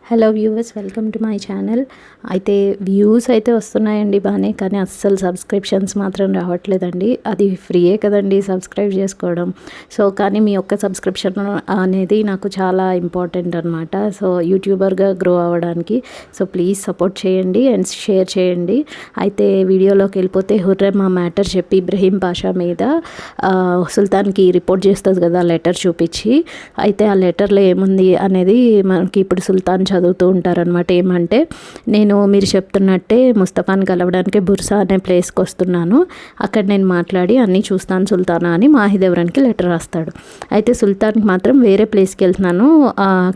Hello viewers, welcome to my channel. అయితే views అయితే వస్తున్నాయండి బాగానే, కానీ అస్సలు సబ్స్క్రిప్షన్స్ మాత్రం రావట్లేదండి. అది ఫ్రీయే కదండి సబ్స్క్రైబ్ చేసుకోవడం. సో కానీ మీ యొక్క సబ్స్క్రిప్షన్ అనేది నాకు చాలా ఇంపార్టెంట్ అనమాట. సో యూట్యూబర్గా గ్రో అవ్వడానికి. సో ప్లీజ్ సపోర్ట్ చేయండి అండ్ షేర్ చేయండి. అయితే వీడియోలోకి వెళ్ళిపోతే, హుర్రెమ్ ఆ మ్యాటర్ చెప్పి ఇబ్రహీం పాషా మీద సుల్తాన్కి రిపోర్ట్ చేస్తుంది కదా లెటర్ చూపించి. అయితే ఆ లెటర్లో ఏముంది అనేది మనకి ఇప్పుడు సుల్తాన్ చదువుతూ ఉంటారనమాట. ఏమంటే, మీరు చెప్తున్నట్టే ముస్తఫాని కలవడానికి బుర్సా అనే ప్లేస్కి వస్తున్నాను, అక్కడ నేను మాట్లాడి అన్నీ చూస్తాను సుల్తానా అని మాహిదేవ్రాన్కి లెటర్ రాస్తాడు. అయితే సుల్తాన్కి మాత్రం వేరే ప్లేస్కి వెళ్తున్నాను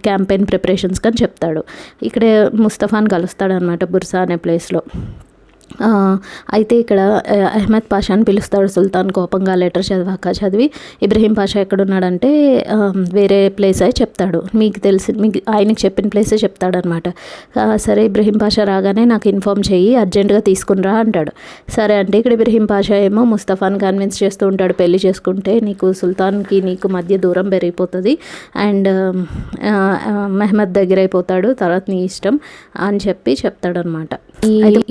క్యాంపెయిన్ ప్రిపరేషన్స్కి అని చెప్తాడు. ఇక్కడే ముస్తఫాని కలుస్తాడు అనమాట బుర్సా అనే ప్లేస్లో. అయితే ఇక్కడ అహ్మద్ పాషాని పిలుస్తాడు సుల్తాన్ కోపంగా. లెటర్ చదివి ఇబ్రహీం పాషా ఎక్కడున్నాడంటే వేరే ప్లేస్ అయి చెప్తాడు. మీకు ఆయనకి చెప్పిన ప్లేసే చెప్తాడనమాట. సరే ఇబ్రహీం పాషా రాగానే నాకు ఇన్ఫామ్ చెయ్యి, అర్జెంటుగా తీసుకునిరా అంటాడు. సరే అంటే ఇక్కడ ఇబ్రహీం పాషా ఏమో ముస్తఫాని కన్విన్స్ చేస్తూ ఉంటాడు, పెళ్లి చేసుకుంటే సుల్తాన్కి నీకు మధ్య దూరం పెరిగిపోతుంది అండ్ మహమ్మద్ దగ్గర అయిపోతాడు, తర్వాత నీ ఇష్టం అని చెప్తాడనమాట.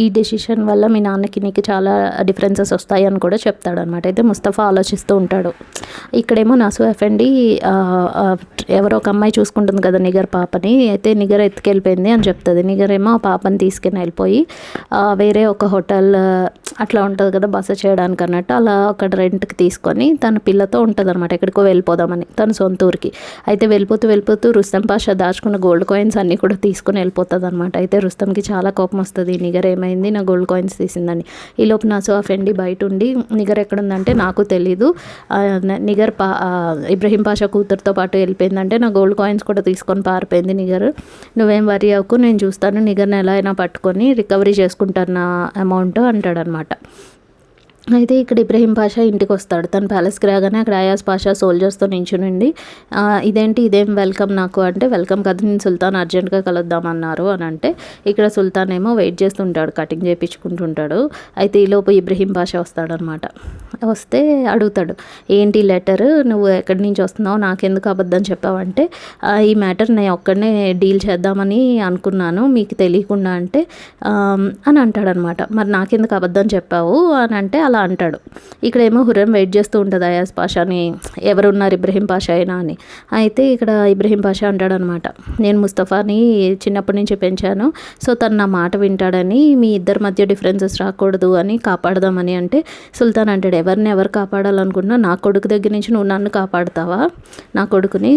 ఈ డెసిషన్ వల్ల మీ నాన్నకి నీకు చాలా డిఫరెన్సెస్ వస్తాయి అని కూడా చెప్తాడనమాట. అయితే ముస్తఫా ఆలోచిస్తూ ఉంటాడు. ఇక్కడేమో నాసు ఎఫెండి ఎవరో ఒక అమ్మాయి చూసుకుంటుంది కదా నిగర్ పాపని. అయితే నిగర్ ఎత్తుకెళ్ళిపోయింది అని చెప్తుంది. నిగర్ ఏమో ఆ పాపని తీసుకుని వెళ్ళిపోయి వేరే ఒక హోటల్ అట్లా ఉంటుంది కదా బస చేయడానికి అన్నట్టు, అలా అక్కడ రెంట్కి తీసుకొని తన పిల్లతో ఉంటుంది అనమాట. ఎక్కడికో వెళ్ళిపోదామని తన సొంత ఊరికి. అయితే వెళ్ళిపోతూ రుస్తం పాషా దాచుకున్న గోల్డ్ కాయిన్స్ అన్నీ కూడా తీసుకుని వెళ్ళిపోతుంది అనమాట. అయితే రుస్తంకి చాలా కోపం వస్తుంది, నిగర్ ఏమైంది నా గోల్డ్ కాయిన్స్ తీసిందని. ఈలోపు నాసు ఎఫెండి బయట ఉండి నిగర్ ఎక్కడుందంటే నాకు తెలీదు, నిగర్ ఇబ్రహీం పాషా కూతురుతో పాటు వెళ్ళిపోయిందంటే నా గోల్డ్ కాయిన్స్ కూడా తీసుకొని పారిపోయింది నిగర్, నువ్వేం వరీ అవ్వకు, నేను చూస్తాను, నిగర్ని ఎలా అయినా పట్టుకొని రికవరీ చేసుకుంటాను నా అమౌంట్ అంటాడనమాట. అయితే ఇక్కడ ఇబ్రహీం పాషా ఇంటికి వస్తాడు. తన ప్యాలెస్కి రాగానే అక్కడ అయాజ్ పాషా సోల్జర్స్తో నించునుండి ఇదేం వెల్కమ్ నాకు అంటే, వెల్కమ్ కదా, నేను సుల్తాన్ అర్జెంట్గా కలుద్దామన్నారు అని అంటే, ఇక్కడ సుల్తాన్ ఏమో వెయిట్ చేస్తుంటాడు, కటింగ్ చేయించుకుంటుంటాడు. అయితే ఈలోపు ఇబ్రహీం పాషా వస్తాడనమాట. వస్తే అడుగుతాడు, ఏంటి లెటర్, నువ్వు ఎక్కడి నుంచి వస్తున్నావు, నాకెందుకు అబద్ధం చెప్పావంటే, ఈ మ్యాటర్ నేను ఒక్కడనే డీల్ చేద్దామని అనుకున్నాను మీకు తెలియకుండా అంటే అని అంటాడనమాట. మరి నాకెందుకు అబద్ధం చెప్పావు అని అంటే అలా అంటాడు. ఇక్కడేమో హుర్రెమ్ వెయిట్ చేస్తూ ఉంటుంది అయాజ్ పాషాని, ఎవరున్నారు ఇబ్రహీం పాషా అయినా అని. అయితే ఇక్కడ ఇబ్రహీం పాషా అంటాడనమాట, నేను ముస్తఫాని చిన్నప్పటి నుంచి పెంచాను, సో తను నా మాట వింటాడని, మీ ఇద్దరి మధ్య డిఫరెన్సెస్ రాకూడదు అని కాపాడదామని అంటే, సుల్తాన్ అంటాడు, ఎవరు కాపాడాలనుకుంటున్నా, నా కొడుకు దగ్గర నుంచి నువ్వు నన్ను కాపాడుతావా, నా కొడుకుని,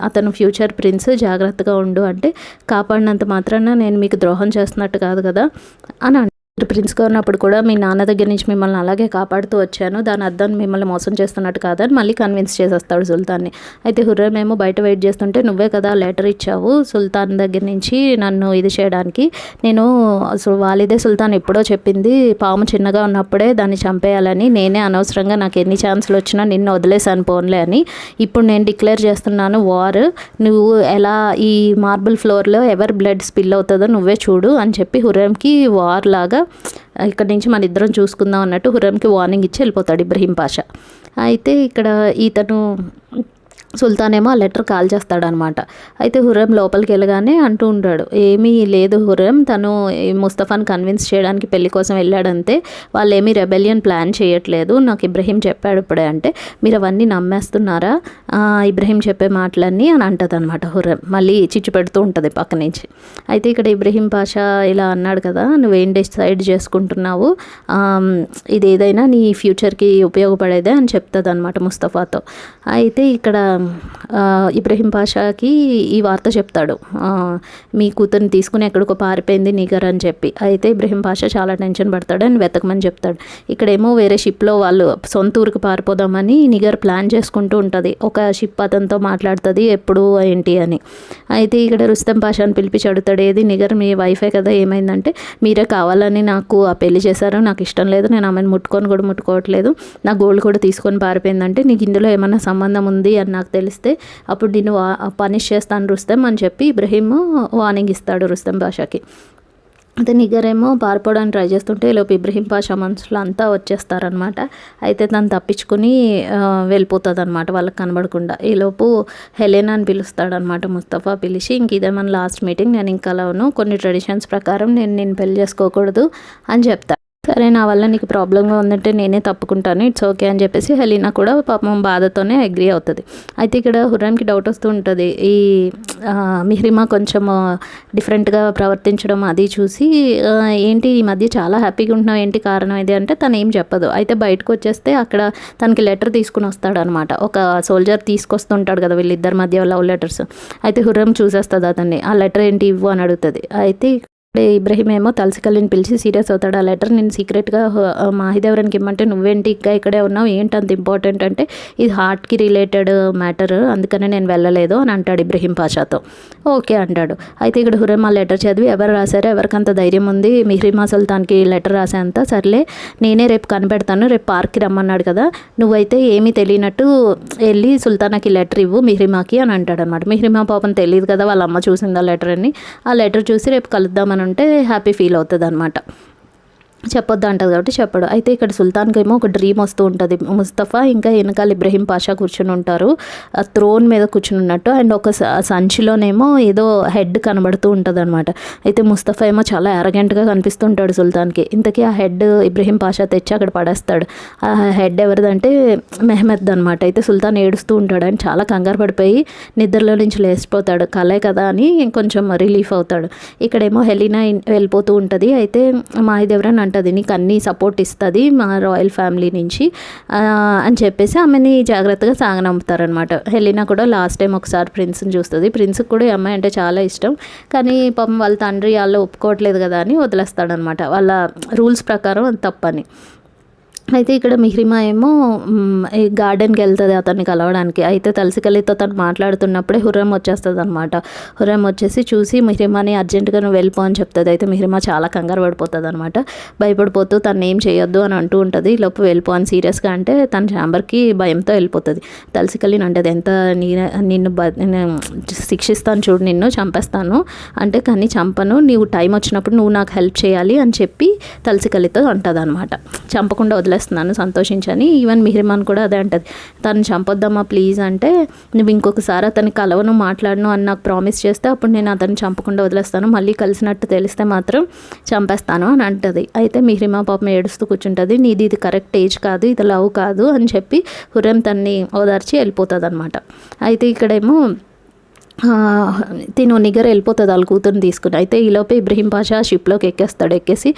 అతను ఫ్యూచర్ ప్రిన్స్, జాగ్రత్తగా ఉండు అంటే, కాపాడినంత మాత్రాన నేను మీకు ద్రోహం చేస్తున్నట్టు కాదు కదా అని ప్రిన్స్గా ఉన్నప్పుడు కూడా మీ నాన్న దగ్గర నుంచి మిమ్మల్ని అలాగే కాపాడుతూ వచ్చాను, దాని అర్థం మిమ్మల్ని మోసం చేస్తున్నట్టు కాదని మళ్ళీ కన్విన్స్ చేసేస్తాడు సుల్తాన్ని. అయితే హుర్రెమ్ ఏమో బయట వెయిట్ చేస్తుంటే, నువ్వే కదా లెటర్ ఇచ్చావు సుల్తాన్ దగ్గర నుంచి నన్ను ఇది చేయడానికి, నేను వాలిదే సుల్తాన్ ఎప్పుడో చెప్పింది పాము చిన్నగా ఉన్నప్పుడే దాన్ని చంపేయాలని, నేనే అనవసరంగా నాకు ఎన్ని ఛాన్సులు వచ్చినా నిన్ను వదిలేసాను పోన్లే అని, ఇప్పుడు నేను డిక్లేర్ చేస్తున్నాను వార్, నువ్వు ఎలా ఈ మార్బుల్ ఫ్లోర్లో ఎవరు బ్లడ్ స్పిల్ అవుతుందో నువ్వే చూడు అని చెప్పి హుర్రెమ్కి వార్ లాగా ఇక్కడ నుంచి మన ఇద్దరం చూసుకుందాం అన్నట్టు హుర్రెమ్కి వార్నింగ్ ఇచ్చి వెళ్ళిపోతాడు ఇబ్రహీం పాషా. అయితే ఇక్కడ ఇతను సుల్తాన్ ఏమో ఆ లెటర్ కాల్ చేస్తాడనమాట. అయితే హుర్రెమ్ లోపలికి వెళ్ళగానే అంటూ ఉంటాడు, ఏమీ లేదు హుర్రెమ్, తను ముస్తఫాని కన్విన్స్ చేయడానికి పెళ్లి కోసం వెళ్ళాడంతే, వాళ్ళు ఏమీ రెబెలియన్ ప్లాన్ చేయట్లేదు, నాకు ఇబ్రహీం చెప్పాడు ఇప్పుడే అంటే, మీరు అవన్నీ నమ్మేస్తున్నారా ఇబ్రహీం చెప్పే మాటలన్నీ అని అంటుంది అనమాట హుర్రెమ్. మళ్ళీ చిచ్చు పెడుతూ ఉంటుంది పక్క నుంచి. అయితే ఇక్కడ ఇబ్రహీం పాషా ఇలా అన్నాడు కదా, నువ్వేం డిసైడ్ చేసుకుంటున్నావు, ఇది ఏదైనా నీ ఫ్యూచర్కి ఉపయోగపడేదే అని చెప్తుంది అనమాట ముస్తఫాతో. అయితే ఇక్కడ ఇబ్రహీం పాషాకి ఈ వార్త చెప్తాడు, మీ కూతుర్ని తీసుకుని ఎక్కడికో పారిపోయింది నిగర్ అని చెప్పి. అయితే ఇబ్రహీం పాషా చాలా టెన్షన్ పడతాడు అని వెతకమని చెప్తాడు. ఇక్కడేమో వేరే షిప్లో వాళ్ళు సొంత ఊరికి పారిపోదామని నిగర్ ప్లాన్ చేసుకుంటూ ఉంటుంది. ఒక షిప్ అతనితో మాట్లాడుతుంది ఎప్పుడు ఏంటి అని. అయితే ఇక్కడ రుస్తం పాషాని పిలిపించి అడుగుతాడు, ఏది నిగర్ మీ వైఫే కదా, ఏమైందంటే, మీరే కావాలని నాకు ఆ పెళ్లి చేశారు, నాకు ఇష్టం లేదు, నేను ఆమెను ముట్టుకోవట్లేదు, నా గోల్డ్ కూడా తీసుకొని పారిపోయిందంటే, నీకు ఇందులో ఏమైనా సంబంధం ఉంది అని నాకు తెలిస్తే అప్పుడు నేను పనిష్ చేస్తాను రుస్తం అని చెప్పి ఇబ్రహీం వార్నింగ్ ఇస్తాడు రుస్తం పాషాకి. అయితే నిగరేమో పారిపోవడానికి ట్రై చేస్తుంటే ఈలోపు ఇబ్రహీం పాషా మనుషులు అంతా వచ్చేస్తారనమాట. అయితే తను తప్పించుకుని వెళ్ళిపోతుంది అనమాట వాళ్ళకి కనబడకుండా. ఈలోపు హెలెనా అని పిలుస్తాడనమాట ముస్తఫా. పిలిచి ఇంక ఇదే మన లాస్ట్ మీటింగ్, నేను ఇంకా అలాను కొన్ని ట్రెడిషన్స్ ప్రకారం నేను పెళ్లి చేసుకోకూడదు అని చెప్తాను. సరే, నా వల్ల నీకు ప్రాబ్లంగా ఉందంటే నేనే తప్పుకుంటాను, ఇట్స్ ఓకే అని చెప్పేసి హెలీనా కూడా పాపం బాధతోనే అగ్రీ అవుతుంది. అయితే ఇక్కడ హుర్రంకి డౌట్ వస్తూ ఉంటుంది. ఈ మిహ్రిమా కొంచెం డిఫరెంట్గా ప్రవర్తించడం అది చూసి ఏంటి ఈ మధ్య చాలా హ్యాపీగా ఉంటున్నావు, ఏంటి కారణం ఇది అంటే తను ఏం చెప్పదు. అయితే బయటకు వచ్చేస్తే అక్కడ తనకి లెటర్ తీసుకుని వస్తాడనమాట. ఒక సోల్జర్ తీసుకొస్తుంటాడు కదా వీళ్ళిద్దరి మధ్య లవ్ లెటర్స్. అయితే హుర్రం చూసేస్తుంది అతన్ని. ఆ లెటర్ ఏంటి ఇవ్వు అని అడుగుతుంది. అయితే ఇబ్రహీం ఏమో తలసికల్లిని పిలిచి సీరియస్ అవుతాడు. ఆ లెటర్ నేను సీక్రెట్గా మాహిదేవరానికి ఇమ్మంటే నువ్వేంటి ఇంకా ఇక్కడే ఉన్నావు, ఏంటి అంత ఇంపార్టెంట్ అంటే ఇది హార్ట్కి రిలేటెడ్ మ్యాటర్, అందుకనే నేను వెళ్ళలేదు అని అంటాడు ఇబ్రహీం పాషాతో. ఓకే అంటాడు. అయితే ఇక్కడ హుర్రం ఆ లెటర్ చదివి ఎవరు రాశారో, ఎవరికంత ధైర్యం ఉంది మిహ్రిమా సుల్తాన్కి లెటర్ రాసేంత, సర్లే నేనే రేపు కనిపెడతాను, రేపు పార్క్కి రమ్మన్నాడు కదా, నువ్వైతే ఏమీ తెలియనట్టు వెళ్ళి సుల్తానాకి లెటర్ ఇవ్వు మిహ్రిమాకి అని అంటాడు అనమాట. మిహ్రిమా పాపం తెలియదు కదా వాళ్ళ అమ్మ చూసింది ఆ లెటర్ అని. ఆ లెటర్ చూసి రేపు కలుద్దామని ఉంటే హ్యాపీ ఫీల్ అవుతుంది అనమాట. చెప్పొద్దు అంటది కాబట్టి చెప్పడు. అయితే ఇక్కడ సుల్తాన్కి ఏమో ఒక డ్రీమ్ వస్తూ ఉంటుంది. ముస్తఫా ఇంకా వెనకాల ఇబ్రహీం పాషా కూర్చుని ఉంటారు త్రోన్ మీద కూర్చుని ఉన్నట్టు. అండ్ ఒక సంచిలోనేమో ఏదో హెడ్ కనబడుతూ ఉంటుంది అనమాట. అయితే ముస్తఫా ఏమో చాలా అరగెంట్గా కనిపిస్తుంటాడు సుల్తాన్కి. ఇంతకీ ఆ హెడ్ ఇబ్రహీం పాషా తెచ్చి అక్కడ పడేస్తాడు. ఆ హెడ్ ఎవరిదంటే మెహమెద్ అనమాట. అయితే సుల్తాన్ ఏడుస్తూ ఉంటాడు. అని చాలా కంగారు పడిపోయి నిద్రలో నుంచి లేచిపోతాడు. కలే కదా అని కొంచెం రిలీఫ్ అవుతాడు. ఇక్కడేమో హెలీనా వెళ్ళిపోతూ ఉంటుంది. అయితే మాహిదేవరన్ అంటది నీకు అన్నీ సపోర్ట్ ఇస్తుంది మా రాయల్ ఫ్యామిలీ నుంచి అని చెప్పేసి ఆమెని జాగ్రత్తగా సాగనంపుతారనమాట. హెలీనా కూడా లాస్ట్ టైం ఒకసారి ప్రిన్స్ని చూస్తుంది. ప్రిన్స్కి కూడా ఈ అమ్మాయి అంటే చాలా ఇష్టం, కానీ పాపం వాళ్ళ తండ్రి వాళ్ళు ఒప్పుకోవట్లేదు కదా అని వదిలేస్తాడనమాట. వాళ్ళ రూల్స్ ప్రకారం అది తప్పని. అయితే ఇక్కడ మిహ్రిమా ఏమో ఈ గార్డెన్కి వెళ్తుంది అతన్ని కలవడానికి. అయితే తలసికలితో తను మాట్లాడుతున్నప్పుడే హుర్రం వచ్చేస్తుంది అనమాట. హుర్రం వచ్చేసి చూసి మిహ్రిమాని అర్జెంటుగా నువ్వు వెళ్ళిపో అని చెప్తుంది. అయితే మిహ్రిమా చాలా కంగారు పడిపోతుంది అనమాట. భయపడిపోతూ తను ఏం చేయొద్దు అని అంటూ ఉంటుంది. లోపు వెళ్ళిపో అని సీరియస్గా అంటే తన ఛాంబర్కి భయంతో వెళ్ళిపోతుంది. తలసికలిని అంటే ఎంత నిన్ను శిక్షిస్తాను చూడు, నిన్ను చంపేస్తాను అంటే కానీ చంపను, నీవు టైం వచ్చినప్పుడు నువ్వు నాకు హెల్ప్ చేయాలి అని చెప్పి తలసికలితో అంటుంది అనమాట. చంపకుండా వదిలేస్తున్నాను సంతోషించని. ఈవెన్ మిహ్రిమాన్ కూడా అదే అంటది, తను చంపొద్దమ్మా ప్లీజ్ అంటే, నువ్వు ఇంకొకసారి అతన్ని కలవను మాట్లాడను అని నాకు ప్రామిస్ చేస్తే అప్పుడు నేను అతన్ని చంపకుండా వదిలేస్తాను, మళ్ళీ కలిసినట్టు తెలిస్తే మాత్రం చంపేస్తాను అని అంటది. అయితే మిహ్రిమా పాపం ఏడుస్తూ కూర్చుంటుంది. నీది ఇది కరెక్ట్ ఏజ్ కాదు, ఇది లవ్ కాదు అని చెప్పి హుర్రం తన్ని ఓదార్చి వెళ్ళిపోతుంది అనమాట. అయితే ఇక్కడేమో తిను నిగర్ వెళ్ళిపోతుంది వాళ్ళ కూతురుని తీసుకుని. అయితే ఈలోపే ఇబ్రహీం పాషా షిప్లోకి ఎక్కేస్తాడు. ఎక్కేసి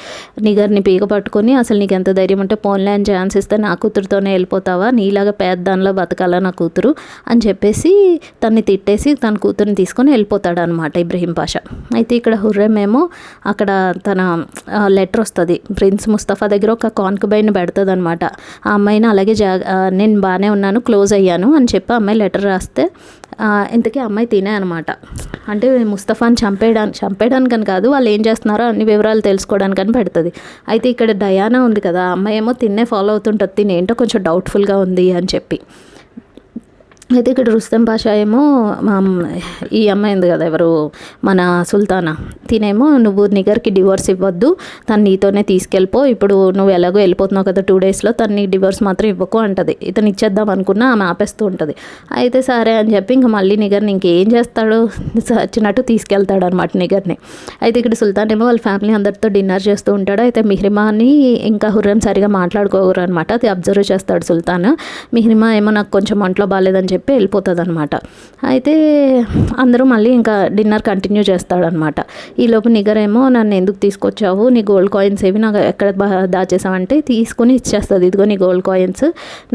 నిగర్ని పీక పట్టుకొని అసలు నీకు ఎంత ధైర్యం ఉంటే పోన్లే అని ఛాన్స్ ఇస్తే నా కూతురుతోనే వెళ్ళిపోతావా, నీలాగా పేదదానిలో బతకాలా నా కూతురు అని చెప్పేసి తన్ని తిట్టేసి తన కూతురుని తీసుకొని వెళ్ళిపోతాడు అనమాట ఇబ్రహీం పాషా. అయితే ఇక్కడ హుర్రం ఏమో అక్కడ తన లెటర్ వస్తుంది. ప్రిన్స్ ముస్తఫా దగ్గర ఒక కాన్కుబైన్ పెడుతుంది అనమాట. ఆ అమ్మాయిని అలాగే నేను బాగానే ఉన్నాను, క్లోజ్ అయ్యాను అని చెప్పి అమ్మాయి లెటర్ రాస్తే ఇంతకీ అమ్మాయి తినే అనమాట. అంటే ముస్తఫాని చంపేయడానికని కాదు, వాళ్ళు ఏం చేస్తున్నారో అన్ని వివరాలు తెలుసుకోవడానికని పెడుతుంది. అయితే ఇక్కడ డయానా ఉంది కదా, అమ్మాయి ఏమో తిన్నే ఫాలో అవుతుంటుంది. తినేంటో కొంచెం డౌట్ఫుల్గా ఉంది అని చెప్పి. అయితే ఇక్కడ రుస్తం పాషా ఏమో ఈ అమ్మాయి ఉంది కదా ఎవరు మన సుల్తానా, తినేమో నువ్వు నిగర్కి డివోర్స్ ఇవ్వద్దు, తను నీతోనే తీసుకెళ్ళిపో, ఇప్పుడు నువ్వు ఎలాగో వెళ్ళిపోతున్నావు కదా 2 డేస్లో, తను నీకు డివోర్స్ మాత్రం ఇవ్వకు అంటది. ఇతను ఇచ్చేద్దాం అనుకున్నా ఆమె ఆపేస్తూ ఉంటుంది. అయితే సరే అని చెప్పి ఇంకా మళ్ళీ నిగర్ని ఇంకేం చేస్తాడు, వచ్చినట్టు తీసుకెళ్తాడు అనమాట నిగర్ని. అయితే ఇక్కడ సుల్తాన్ ఏమో వాళ్ళ ఫ్యామిలీ అందరితో డిన్నర్ చేస్తూ ఉంటాడు. అయితే మిహ్రిమాని ఇంకా హుర్రం సరిగా మాట్లాడుకోరు అనమాట. అది అబ్జర్వ్ చేస్తాడు సుల్తాన్. మిహ్రిమా ఏమో నాకు కొంచెం ఒంట్లో బాగాలేదని చెప్పి వెళ్ళిపోతుంది అనమాట. అయితే అందరూ మళ్ళీ ఇంకా డిన్నర్ కంటిన్యూ చేస్తాడనమాట. ఈలోపు నిగర్ ఏమో నన్ను ఎందుకు తీసుకొచ్చావు, నీ గోల్డ్ కాయిన్స్ ఏవి నాకు ఎక్కడ దాచేసావంటే తీసుకుని ఇచ్చేస్తుంది. ఇదిగో నీ గోల్డ్ కాయిన్స్,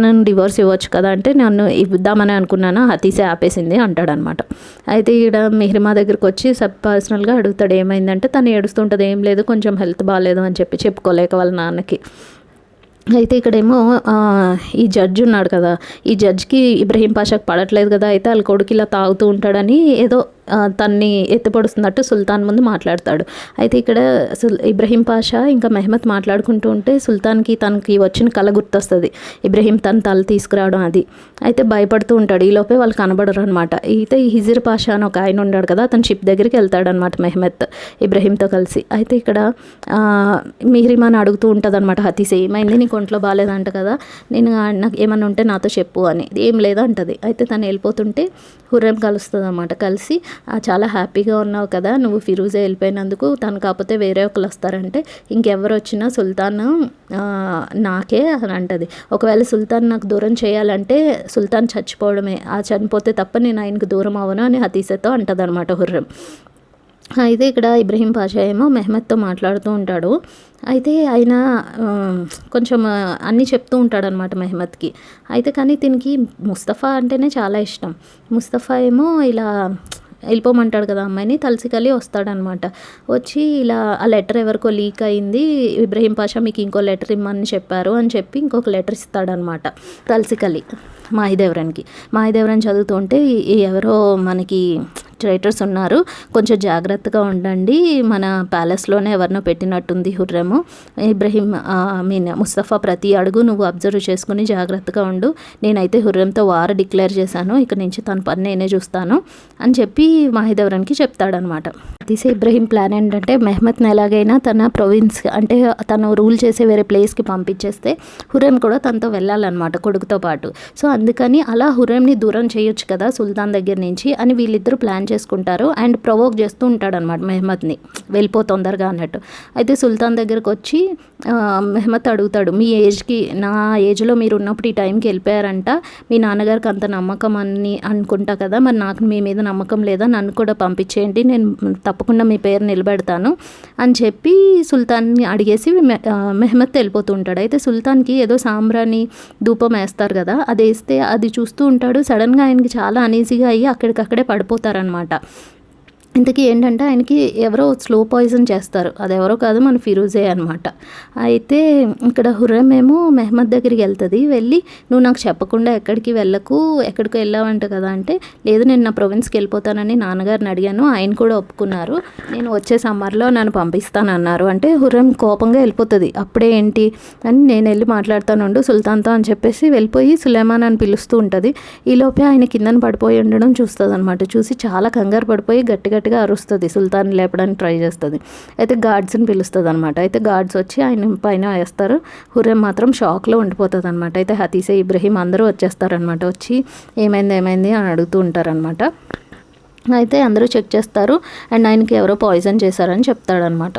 నన్ను డివోర్స్ ఇవ్వచ్చు కదా అంటే నన్ను ఇద్దామని అనుకున్నాను, తీసే ఆపేసింది అంటాడనమాట. అయితే ఇక్కడ మిహ్రిమా దగ్గరికి వచ్చి పర్సనల్గా అడుగుతాడు ఏమైందంటే తను ఏడుస్తుంటుంది, ఏం లేదు కొంచెం హెల్త్ బాగాలేదు అని చెప్పి చెప్పుకోలేక వాళ్ళ నాన్నకి. అయితే ఇక్కడేమో ఈ జడ్జి ఉన్నాడు కదా, ఈ జడ్జికి ఇబ్రహీం పాషాకి పడట్లేదు కదా. అయితే వాళ్ళ కొడుకు ఇలా తాగుతూ ఉంటాడని ఏదో తన్ని ఎత్తిపొడుస్తున్నట్టు సుల్తాన్ ముందు మాట్లాడతాడు. అయితే ఇక్కడ ఇబ్రహీం పాషా ఇంకా మెహమద్ మాట్లాడుకుంటూ ఉంటే సుల్తాన్కి తనకి వచ్చిన కళ గుర్తొస్తుంది, ఇబ్రహీం తన తల తీసుకురావడం అది. అయితే భయపడుతూ ఉంటాడు. ఈలోపే వాళ్ళు కనబడరు అనమాట. అయితే ఈ హిజిర్ పాషా అని ఒక ఆయన ఉన్నాడు కదా, అతను షిప్ దగ్గరికి వెళ్తాడనమాట మెహమద్ ఇబ్రహీంతో కలిసి. అయితే ఇక్కడ మిహ్రిమాని అడుగుతూ ఉంటుంది అనమాట హతీసే, ఏమైంది నీకు ఒంట్లో బాగాలేదంట కదా, నేను నాకు ఏమన్నా ఉంటే నాతో చెప్పు అని. ఏం లేదంటది. అయితే తను వెళ్ళిపోతుంటే హుర్రెం కలుస్తుంది అనమాట. కలిసి చాలా హ్యాపీగా ఉన్నావు కదా, నువ్వు ఫిరూజే వెళ్ళిపోయినందుకు, తను కాకపోతే వేరే ఒకరు వస్తారంటే ఇంకెవరు వచ్చినా సుల్తాన్ నాకే అని అంటది. ఒకవేళ సుల్తాన్ నాకు దూరం చేయాలంటే సుల్తాన్ చచ్చిపోవడమే, చనిపోతే తప్ప నేను ఆయనకు దూరం అవ్వను అని హతీసతో అంటది అనమాట హుర్రెం. అయితే ఇక్కడ ఇబ్రహీం పాషా ఏమో మెహమద్తో మాట్లాడుతూ ఉంటాడు. అయితే ఆయన కొంచెం అన్నీ చెప్తూ ఉంటాడనమాట మెహమద్కి. అయితే కానీ దీనికి ముస్తఫా అంటేనే చాలా ఇష్టం. ముస్తఫా ఏమో ఇలా వెళ్ళిపోమంటాడు కదా అమ్మాయిని, తలసికలి వస్తాడనమాట. వచ్చి ఇలా ఆ లెటర్ ఎవరికో లీక్ అయింది, ఇబ్రహీం పాషా మీకు ఇంకో లెటర్ ఇమ్మని చెప్పారు అని చెప్పి ఇంకొక లెటర్ ఇస్తాడనమాట తలసికలి మాహిదేవరన్ చదువుతుంటే ఎవరో మనకి ట్రైటర్స్ ఉన్నారు, కొంచెం జాగ్రత్తగా ఉండండి, మన ప్యాలెస్లోనే ఎవరినో పెట్టినట్టుంది హుర్రెము, ఇబ్రహీం ముస్తఫా ప్రతి అడుగు నువ్వు అబ్జర్వ్ చేసుకుని జాగ్రత్తగా ఉండు, నేనైతే హుర్రెంతో వార్ డిక్లేర్ చేశాను, ఇక నుంచి తన పని నేనే చూస్తాను అని చెప్పి మాహిదేవరన్కి చెప్తాడనమాట. తీసే ఇబ్రహీం ప్లాన్ ఏంటంటే మెహమద్ని ఎలాగైనా తన ప్రొవిన్స్ అంటే తను రూల్ చేసే వేరే ప్లేస్కి పంపించేస్తే హుర్రెం కూడా తనతో వెళ్ళాలన్నమాట కొడుకుతో పాటు. సో అందుకని అలా హుర్రెంని దూరం చేయొచ్చు కదా సుల్తాన్ దగ్గర నుంచి అని వీళ్ళిద్దరూ ప్లాన్ చేసుకుంటారు. అండ్ ప్రొవోక్ చేస్తూ ఉంటాడనమాట మెహమద్ని, వెళ్ళిపో తొందరగా అన్నట్టు. అయితే సుల్తాన్ దగ్గరకు వచ్చి మెహమద్ అడుగుతాడు, మీ ఏజ్కి నా ఏజ్లో మీరు ఉన్నప్పుడు ఈ టైంకి వెళ్ళిపోయారంట, మీ నాన్నగారికి అంత నమ్మకం అని అనుకుంటా కదా, మరి నాకు మీ మీద నమ్మకం లేదా, నన్ను కూడా పంపించేయండి, నేను తప్పకుండా మీ పేరు నిలబెడతాను అని చెప్పి సుల్తాన్ని అడిగేసి మెహమద్ వెళ్ళిపోతూ ఉంటాడు. అయితే సుల్తాన్కి ఏదో సాంబ్రాణి ధూపం వేస్తారు కదా, అది వేస్తే అది చూస్తూ ఉంటాడు. సడన్గా ఆయనకి చాలా అనీజీగా అయ్యి అక్కడికక్కడే పడిపోతారనమాట. ఇంతకీ ఏంటంటే ఆయనకి ఎవరో స్లో పాయిజన్ చేస్తారు, అది ఎవరో కాదు మన ఫిరూజే అనమాట. అయితే ఇక్కడ హుర్రెం ఏమో మెహమద్ దగ్గరికి వెళ్తుంది. వెళ్ళి నువ్వు నాకు చెప్పకుండా ఎక్కడికి వెళ్ళకు, ఎక్కడికి వెళ్ళావంట కదా అంటే, లేదు నేను నా ప్రొవిన్స్కి వెళ్ళిపోతానని నాన్నగారిని అడిగాను, ఆయన కూడా ఒప్పుకున్నారు, నేను వచ్చే సమ్మర్లో నన్ను పంపిస్తానన్నారు. అంటే హుర్రెం కోపంగా వెళ్ళిపోతుంది. అప్పుడే ఏంటి అని నేను వెళ్ళి మాట్లాడుతానుండు సుల్తాన్తో అని చెప్పేసి వెళ్ళిపోయి సులేమాన్ అని పిలుస్తూ ఉంటుంది. ఈలోపే ఆయన కిందన పడిపోయి ఉండడం చూస్తుంది అనమాట. చూసి చాలా కంగారు పడిపోయి గట్టిగా అరుస్తుంది, సుల్తాన్ లేపడానికి ట్రై చేస్తుంది. అయితే గార్డ్స్ని పిలుస్తుంది అనమాట. అయితే గార్డ్స్ వచ్చి ఆయన పైన వేస్తారు. హుర్రెం మాత్రం షాక్లో ఉండిపోతుంది అనమాట. అయితే హతీసే ఇబ్రహీం అందరూ వచ్చేస్తారనమాట. వచ్చి ఏమైంది అని అడుగుతూ ఉంటారనమాట. అయితే అందరూ చెక్ చేస్తారు అండ్ ఆయనకి ఎవరో పాయిజన్ చేశారని చెప్తాడనమాట.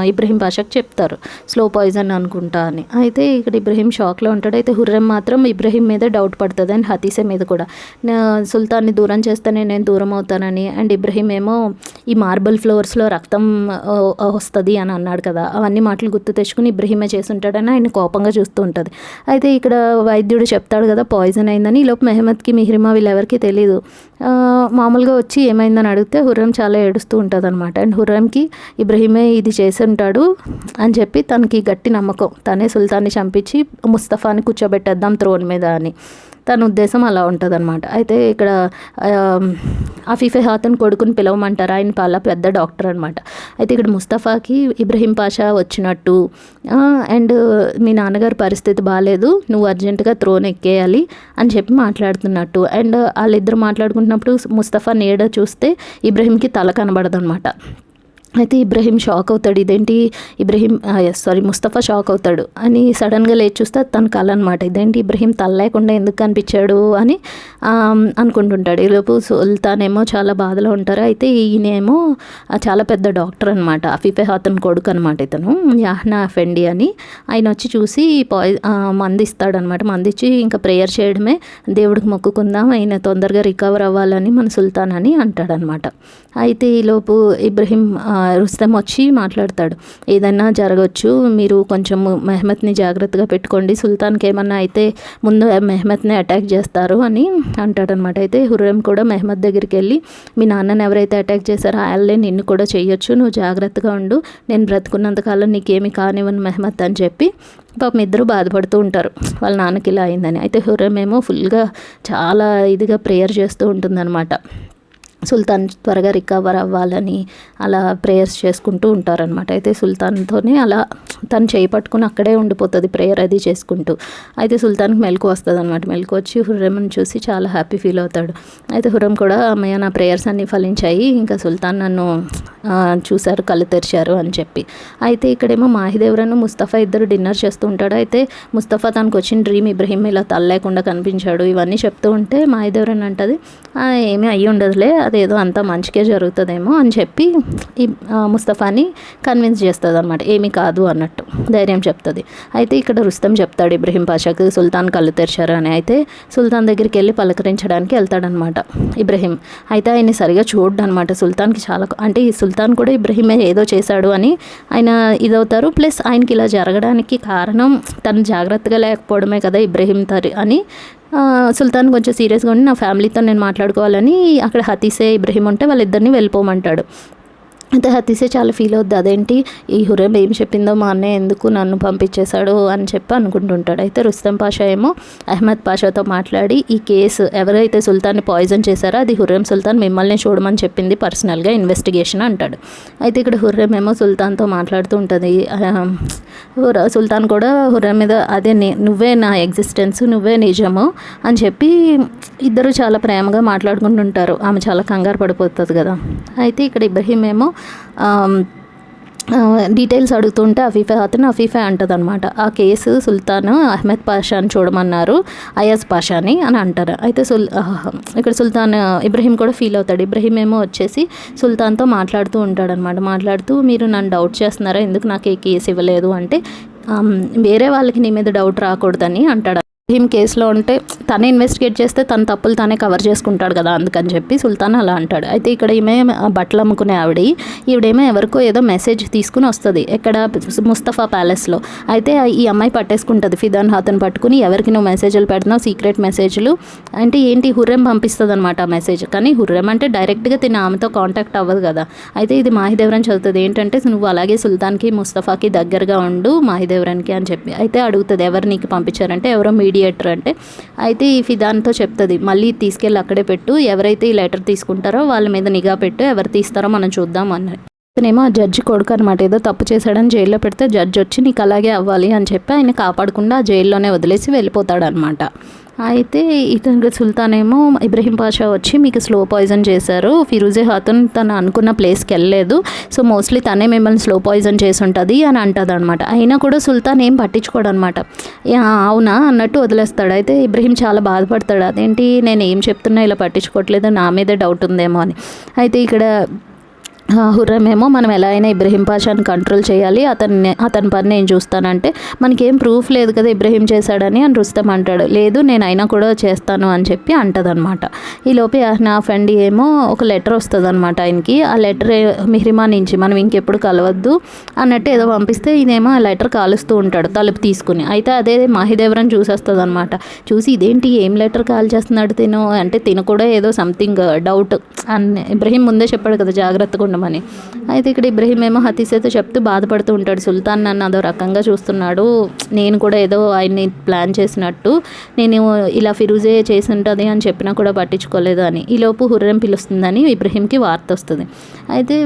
ఇబ్రహీం పాషాకి చెప్తారు, స్లో పాయిజన్ అనుకుంటా అని. అయితే ఇక్కడ ఇబ్రహీం షాక్లో ఉంటాడు. అయితే హుర్రెం మాత్రం ఇబ్రహీం మీద డౌట్ పడుతుంది అండ్ హతీసే మీద కూడా, సుల్తాన్ని దూరం చేస్తేనే నేను దూరం అవుతానని. అండ్ ఇబ్రహీం ఏమో ఈ మార్బుల్ ఫ్లోర్స్లో రక్తం వస్తుంది అని అన్నాడు కదా, అవన్నీ మాటలు గుర్తు తెచ్చుకుని ఇబ్రహీమే చేసి ఉంటాడని ఆయన కోపంగా చూస్తూ ఉంటుంది. అయితే ఇక్కడ వైద్యుడు చెప్తాడు కదా పాయిజన్ అయిందని. ఈలోపు మెహమద్కి మిహ్రిమా వీళ్ళెవరికి తెలీదు. మామూలుగా వచ్చి ఏమైందని అడిగితే హుర్రెం చాలా ఏడుస్తూ ఉంటుంది అనమాట. అండ్ హుర్రెంకి ఇబ్రహీమే ఇది చేసి ఉంటాడు అని చెప్పి తనకి గట్టి నమ్మకం, తనే సుల్తాన్ని చంపించి ముస్తఫాని కూర్చోబెట్టేద్దాం త్రోన్ మీద అని తన ఉద్దేశం అలా ఉంటుంది అనమాట. అయితే ఇక్కడ అఫీఫే హాతన్ కొడుకుని పిలవమంటారు, ఆయన చాలా పెద్ద డాక్టర్ అనమాట. అయితే ఇక్కడ ముస్తఫాకి ఇబ్రహీం పాషా వచ్చినట్టు అండ్ మీ నాన్నగారి పరిస్థితి బాగాలేదు, నువ్వు అర్జెంటుగా త్రోన్ ఎక్కేయాలి అని చెప్పి మాట్లాడుతున్నట్టు. అండ్ వాళ్ళిద్దరు మాట్లాడుకుంటున్నప్పుడు ముస్తఫా నీడ చూస్తే ఇబ్రహీంకి తల కనబడదు అనమాట. అయితే ఇబ్రహీం షాక్ అవుతాడు, ఇదేంటి ముస్తఫా షాక్ అవుతాడు అని సడన్గా లేచి చూస్తే తన కళ అనమాట. ఇదేంటి ఇబ్రహీం తల లేకుండా ఎందుకు కనిపించాడు అని అనుకుంటుంటాడు. ఈలోపు సుల్తాన్ ఏమో చాలా బాధలో ఉంటారు. అయితే ఈయనేమో చాలా పెద్ద డాక్టర్ అనమాట, అఫీఫే హాతన్ కొడుకు అనమాట ఇతను, యాహ్నా అఫెండి అని. ఆయన వచ్చి చూసి మంది ఇస్తాడనమాట. మంది ఇచ్చి ఇంకా ప్రేయర్ చేయడమే, దేవుడికి మొక్కుకుందాం ఆయన తొందరగా రికవర్ అవ్వాలని మన సుల్తాన్ అని అంటాడనమాట. అయితే ఈలోపు ఇబ్రహీం రుస్తం వచ్చి మాట్లాడతాడు, ఏదైనా జరగవచ్చు, మీరు కొంచెం మెహమద్ని జాగ్రత్తగా పెట్టుకోండి, సుల్తాన్కి ఏమన్నా అయితే ముందు మెహమద్ని అటాక్ చేస్తారు అని అంటాడనమాట. అయితే హుర్రెం కూడా మెహమద్ దగ్గరికి వెళ్ళి, మీ నాన్నని ఎవరైతే అటాక్ చేశారో వాళ్ళే నిన్ను కూడా చేయొచ్చు, నువ్వు జాగ్రత్తగా ఉండు, నేను బ్రతుకున్నంతకాలం నీకేమి కానివ్వను మెహమద్ అని చెప్పి పాపం ఇద్దరు బాధపడుతూ ఉంటారు వాళ్ళ నాన్నకి ఇలా అయిందని. అయితే హుర్రెం ఏమో ఫుల్గా చాలా ఇదిగా ప్రేయర్ చేస్తూ ఉంటుందన్నమాట. సుల్తాన్ త్వరగా రికవర్ అవ్వాలని అలా ప్రేయర్స్ చేసుకుంటూ ఉంటారనమాట. అయితే సుల్తాన్తోనే అలా తను చేయి పట్టుకుని అక్కడే ఉండిపోతుంది ప్రేయర్ అది చేసుకుంటూ. అయితే సుల్తాన్కి మెలకు వస్తుంది అనమాట. మెలకు వచ్చి హుర్రెంని చూసి చాలా హ్యాపీ ఫీల్ అవుతాడు. అయితే హుర్రెం కూడా అమ్మయ్య నా ప్రేయర్స్ అన్నీ ఫలించాయి, ఇంకా సుల్తాన్ నన్ను చూశారు, కళ్ళు తెరిచారు అని చెప్పి. అయితే ఇక్కడేమో మాహిదేవ్రను ముస్తఫా ఇద్దరు డిన్నర్ చేస్తూ ఉంటాడు. అయితే ముస్తఫా తనకు వచ్చిన డ్రీమ్ ఇబ్రహీం ఇలా తల లేకుండా కనిపించాడు ఇవన్నీ చెప్తూ ఉంటే మాహిదేవ్రన్ అంటది ఏమీ అయ్యి ఉండదులే, అదేదో అంతా మంచిగా జరుగుతుందేమో అని చెప్పి ఈ ముస్తఫాని కన్విన్స్ చేస్తుంది అనమాట, ఏమీ కాదు అన్నట్టు ధైర్యం చెప్తుంది. అయితే ఇక్కడ రుస్తం చెప్తాడు ఇబ్రహీం పాషాకి సుల్తాన్ కళ్ళు తెరిచారు అని. అయితే సుల్తాన్ దగ్గరికి వెళ్ళి పలకరించడానికి వెళ్తాడనమాట ఇబ్రహీం. అయితే ఆయన్ని సరిగా చూడ్డు అనమాట. సుల్తాన్కి చాలా అంటే ఈ సుల్తాన్ కూడా ఇబ్రహీమే ఏదో చేశాడు అని ఆయన ఇదవుతారు. ప్లస్ ఆయనకి ఇలా జరగడానికి కారణం తను జాగ్రత్తగా లేకపోవడమే కదా ఇబ్రహీం అని సుల్తాన్ కొంచెం సీరియస్గా ఉండి నా ఫ్యామిలీతో నేను మాట్లాడుకోవాలని అక్కడ హతీసే ఇబ్రహీం ఉంటే వాళ్ళిద్దరిని వెళ్ళిపోమంటాడు. అయితే హతీసే చాలా ఫీల్ అవుద్ది, అదేంటి ఈ హుర్రెం ఏం చెప్పిందో మా అన్నయ్య ఎందుకు నన్ను పంపించేశాడు అని చెప్పి అనుకుంటుంటాడు. అయితే రుస్తం పాషా ఏమో అహ్మద్ పాషాతో మాట్లాడి ఈ కేసు ఎవరైతే సుల్తాన్ని పాయిజన్ చేశారో అది హుర్రెం సుల్తాన్ మిమ్మల్ని చూడమని చెప్పింది పర్సనల్గా ఇన్వెస్టిగేషన్ అంటాడు. అయితే ఇక్కడ హుర్రెం ఏమో సుల్తాన్తో మాట్లాడుతూ ఉంటుంది. సుల్తాన్ కూడా హుర్రెం మీద అదే నువ్వే నా ఎగ్జిస్టెన్స్, నువ్వే నిజము అని చెప్పి ఇద్దరు చాలా ప్రేమగా మాట్లాడుకుంటుంటారు. ఆమె చాలా కంగారు పడిపోతుంది కదా. అయితే ఇక్కడ ఇబ్రహీం ఏమో డీటెయిల్స్ అడుగుతుంటే అఫీఫా అంటది అనమాట, ఆ కేసు సుల్తాన్ అహ్మద్ పాషాని చూడమన్నారు అయాజ్ పాషాని అని అంటారు. అయితే ఇక్కడ సుల్తాన్ ఇబ్రహీం కూడా ఫీల్ అవుతాడు. ఇబ్రహీం ఏమో వచ్చేసి సుల్తాన్తో మాట్లాడుతూ ఉంటాడనమాట. మాట్లాడుతూ మీరు నన్ను డౌట్ చేస్తున్నారా, ఎందుకు నాకు ఈ కేసు ఇవ్వలేదు అంటే వేరే వాళ్ళకి నీ మీద డౌట్ రాకూడదని అంటాడు. ఇబ్రహీం కేసులో ఉంటే తనే ఇన్వెస్టిగేట్ చేస్తే తన తప్పులు తానే కవర్ చేసుకుంటాడు కదా, అందుకని చెప్పి సుల్తాన్ అలా అంటాడు. అయితే ఇక్కడ ఈమె బట్టలు అమ్ముకునే ఈవిడేమో ఎవరికో ఏదో మెసేజ్ తీసుకుని వస్తుంది ఎక్కడ ముస్తఫా ప్యాలెస్లో. అయితే ఈ అమ్మాయి పట్టేసుకుంటుంది, ఫిదాన్ హాతన్ పట్టుకుని ఎవరికి నువ్వు మెసేజ్లు పెడుతున్నావు, సీక్రెట్ మెసేజ్లు అంటే ఏంటి హుర్రెం పంపిస్తుంది అనమాట ఆ మెసేజ్. కానీ హుర్రెం అంటే డైరెక్ట్గా తిని ఆమెతో కాంటాక్ట్ అవ్వదు కదా. అయితే ఇది మాహిదేవ్రన్ చదువుతుంది, ఏంటంటే నువ్వు అలాగే సుల్తాన్కి ముస్తఫాకి దగ్గరగా ఉండు మాహిదేవ్రన్కి అని చెప్పి. అయితే అడుగుతుంది ఎవరు నీకు పంపించారంటే ఎవరో మీడియేటర్ అంటే. అయితే ఈ ఫిదాన్తో చెప్తుంది మళ్ళీ తీసుకెళ్ళి అక్కడే పెట్టు, ఎవరైతే ఈ లెటర్ తీసుకుంటారో వాళ్ళ మీద నిఘా పెట్టు, ఎవరు తీస్తారో మనం చూద్దాం అన్నది. అతనేమో ఆ జడ్జి కొడుకు అనమాట, ఏదో తప్పు చేశాడని జైల్లో పెడితే జడ్జి వచ్చి నీకు అలాగే అవ్వాలి అని చెప్పి ఆయన కాపాడకుండా ఆ జైల్లోనే వదిలేసి వెళ్ళిపోతాడనమాట. అయితే ఇతను సుల్తాన్ ఏమో ఇబ్రహీం పాషా వచ్చి మీకు స్లో పాయిజన్ చేశారు, ఫిరోజే ఖాతున్ తను అనుకున్న ప్లేస్కి వెళ్ళలేదు, సో మోస్ట్లీ తనే మిమ్మల్ని స్లో పాయిజన్ చేసి ఉంటుంది అని అంటుంది అనమాట. అయినా కూడా సుల్తాన్ ఏం పట్టించుకోడు అనమాట, అవునా అన్నట్టు వదిలేస్తాడు. అయితే ఇబ్రహీం చాలా బాధపడతాడు, అదేంటి నేను ఏం చెప్తున్నా ఇలా పట్టించుకోవట్లేదు, నా మీదే డౌట్ ఉందేమో అని. అయితే ఇక్కడ హుర్రెం ఏమో మనం ఎలా అయినా ఇబ్రహీం పాషాని కంట్రోల్ చేయాలి, అతని పని నేను చూస్తానంటే మనకేం ప్రూఫ్ లేదు కదా ఇబ్రహీం చేశాడని అని రుస్తం అంటాడు. లేదు నేను అయినా కూడా చేస్తాను అని చెప్పి అంటదనమాట. ఈలోపే నా ఫ్రెండ్ ఏమో ఒక లెటర్ వస్తుంది అనమాట ఆయనకి. ఆ లెటర్ మిహ్రిమా నుంచి మనం ఇంకెప్పుడు కలవద్దు అన్నట్టు ఏదో పంపిస్తే ఈయనేమో ఆ లెటర్ కాలుస్తూ ఉంటాడు తలుపు తీసుకుని. అయితే అదే మాహిదేవ్రన్ చూసేస్తుంది అనమాట. చూసి ఇదేంటి ఏం లెటర్ కాల్ చేస్తున్నాడు తిను అంటే తిను కూడా ఏదో సంథింగ్ డౌట్ అని ఇబ్రహీం ముందే చెప్పాడు కదా జాగ్రత్తగా ఉండమని. అయితే ఇక్కడ ఇబ్రహీం ఏమో హతీసేతో చెప్తూ బాధపడుతూ ఉంటాడు, సుల్తాన్ నన్ను అదో రకంగా చూస్తున్నాడు, నేను కూడా ఏదో ఆయన్ని ప్లాన్ చేసినట్టు, నేను ఇలా ఫిరోజే చేసి ఉంటుంది అని చెప్పినా కూడా పట్టించుకోలేదు అని. ఈలోపు హుర్రెం పిలుస్తుందని ఇబ్రహీంకి వార్త వస్తుంది. అయితే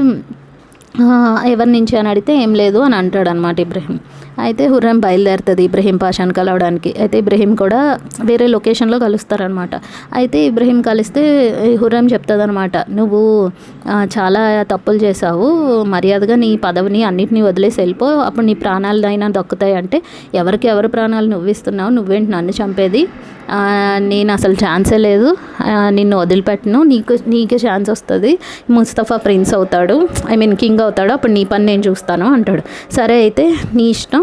ఎవరి నుంచి అని అడిగితే ఏం లేదు అని అంటాడు అనమాట ఇబ్రహీం. అయితే హుర్రెం బయలుదేరుతుంది ఇబ్రహీం పాషాని కలవడానికి. అయితే ఇబ్రహీం కూడా వేరే లొకేషన్లో కలుస్తారనమాట. అయితే ఇబ్రహీం కలిస్తే హుర్రెం చెప్తుంది అనమాట, నువ్వు చాలా తప్పులు చేసావు, మర్యాదగా నీ పదవిని అన్నిటినీ వదిలేసి వెళ్ళిపో, అప్పుడు నీ ప్రాణాలు అయినా దక్కుతాయి అంటే ఎవరికి ఎవరి ప్రాణాలు నువ్వు ఇస్తున్నావు, నువ్వేంటి నన్ను చంపేది, నేను అసలు ఛాన్సే లేదు, నిన్ను వదిలిపెట్టను, నీకే ఛాన్స్ వస్తుంది, ముస్తఫా ప్రిన్స్ అవుతాడు, కింగ్ అవుతాడు, అప్పుడు నీ పని నేను చూస్తాను అంటాడు. సరే అయితే నీ ఇష్టం,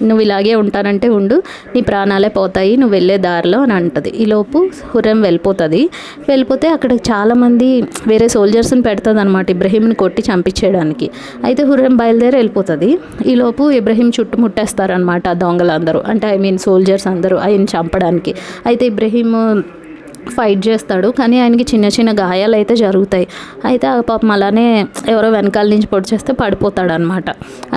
నువ్వు ఇలాగే ఉంటానంటే ఉండు, నీ ప్రాణాలే పోతాయి నువ్వు వెళ్ళే దారిలో అని అంటది. ఈలోపు హుర్రెం వెళ్ళిపోతే అక్కడ చాలామంది వేరే సోల్జర్స్ని పెడుతుంది అనమాట ఇబ్రహీంని కొట్టి చంపించేయడానికి. అయితే హుర్రెం బయలుదేరి వెళ్ళిపోతుంది. ఈలోపు ఇబ్రహీం చుట్టుముట్టేస్తారనమాట దొంగలందరూ, అంటే సోల్జర్స్ అందరూ ఆయన చంపడానికి. అయితే ఇబ్రహీం ఫైట్ చేస్తాడు, కానీ ఆయనకి చిన్న చిన్న గాయాలు అయితే జరుగుతాయి. అయితే ఆ పాపం అలానే ఎవరో వెనకాల నుంచి పొడి చేస్తే పడిపోతాడు అనమాట.